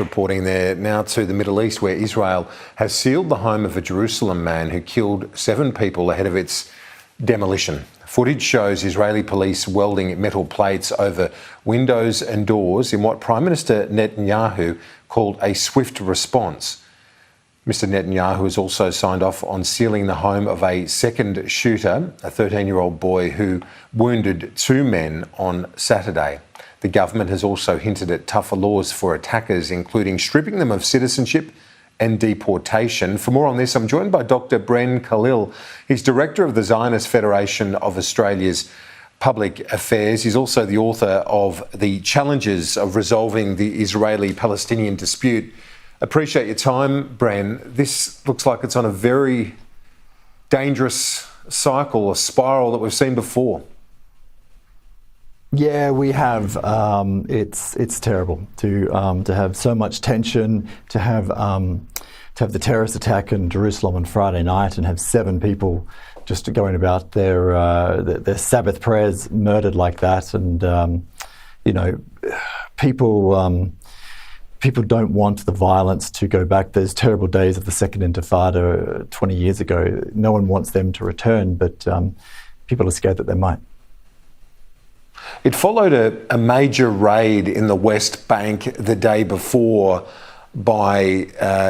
reporting there. Now to the Middle East, where Israel has sealed the home of a Jerusalem man who killed 7 people ahead of its demolition. Footage shows Israeli police welding metal plates over windows and doors in what Prime Minister Netanyahu called a swift response. Mr. Netanyahu has also signed off on sealing the home of a second shooter, a 13-year-old boy who wounded 2 men on Saturday. The government has also hinted at tougher laws for attackers, including stripping them of citizenship and deportation. For more on this, I'm joined by Dr. Bren Khalil. He's director of the Zionist Federation of Australia's Public Affairs. He's also the author of The Challenges of Resolving the Israeli-Palestinian Dispute. Appreciate your time, Bren. This looks like it's on a very dangerous cycle, a spiral that we've seen before. Yeah, we have. It's terrible to have so much tension, to have the terrorist attack in Jerusalem on Friday night, and have 7 people just going about their Sabbath prayers murdered like that. And people don't want the violence to go back. Those terrible days of the Second Intifada 20 years ago, no one wants them to return, but people are scared that they might. It followed a major raid in the West Bank the day before by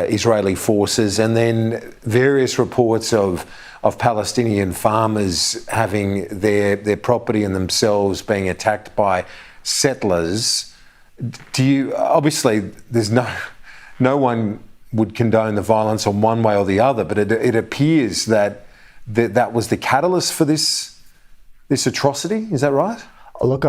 Israeli forces, and then various reports of Palestinian farmers having their property and themselves being attacked by settlers. Obviously, there's no one would condone the violence on one way or the other, but it appears that was the catalyst for this atrocity. Is that right? Look,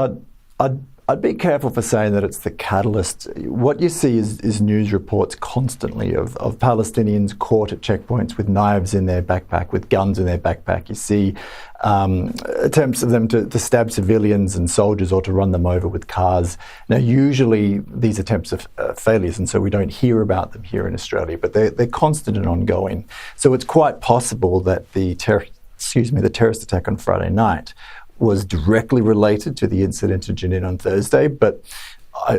I'd be careful for saying that it's the catalyst. What you see is news reports constantly of Palestinians caught at checkpoints with knives in their backpack, with guns in their backpack. You see attempts of them to stab civilians and soldiers or to run them over with cars. Now, usually these attempts are failures, and so we don't hear about them here in Australia, but they're constant and ongoing. So it's quite possible that the terrorist attack on Friday night was directly related to the incident in Jenin on Thursday, but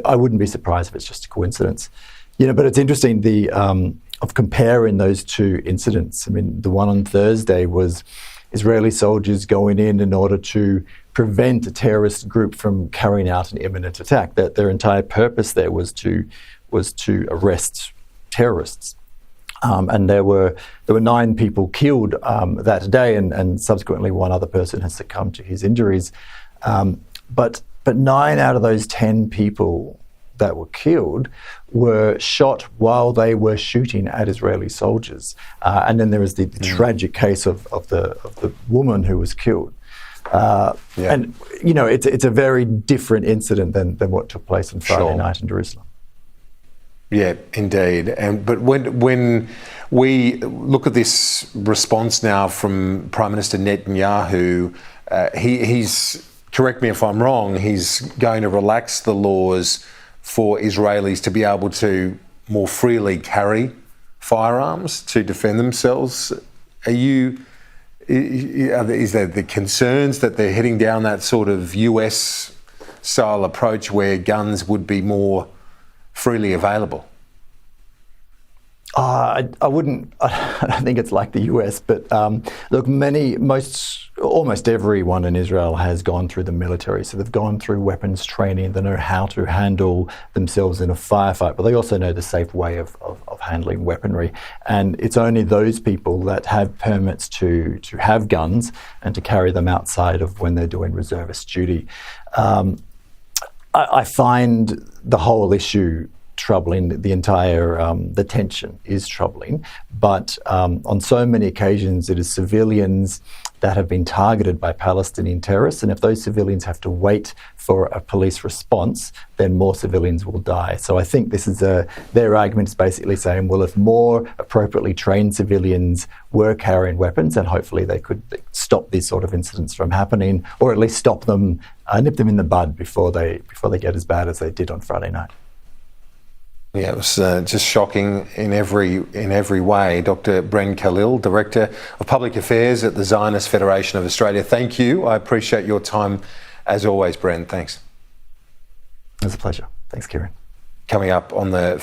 I wouldn't be surprised if it's just a coincidence. But it's interesting of comparing those 2 incidents. I mean, the one on Thursday was Israeli soldiers going in order to prevent a terrorist group from carrying out an imminent attack. That their entire purpose there was to arrest terrorists. And there were 9 people killed that day, and subsequently 1 other person has succumbed to his injuries. But 9 out of those 10 people that were killed were shot while they were shooting at Israeli soldiers. And then there was the tragic case of the woman who was killed. And it's a very different incident than what took place on Friday night in Jerusalem. Yeah, indeed. But when we look at this response now from Prime Minister Netanyahu, he's, correct me if I'm wrong, he's going to relax the laws for Israelis to be able to more freely carry firearms to defend themselves. Is there the concerns that they're heading down that sort of US-style approach where guns would be more freely available? I don't think it's like the US, but look, almost everyone in Israel has gone through the military. So they've gone through weapons training. They know how to handle themselves in a firefight, but they also know the safe way of handling weaponry. And it's only those people that have permits to have guns and to carry them outside of when they're doing reservist duty. I find the whole issue troubling. The entire the tension is troubling, but on so many occasions it is civilians that have been targeted by Palestinian terrorists, and if those civilians have to wait for a police response, then more civilians will die. So I think this is their argument is basically saying, well, if more appropriately trained civilians were carrying weapons, then hopefully they could stop these sort of incidents from happening, or at least stop them, nip them in the bud before they get as bad as they did on Friday night. Yeah, it was just shocking in every way. Dr. Bren Khalil, Director of Public Affairs at the Zionist Federation of Australia. Thank you. I appreciate your time as always, Bren. Thanks. It was a pleasure. Thanks, Kieran. Coming up on the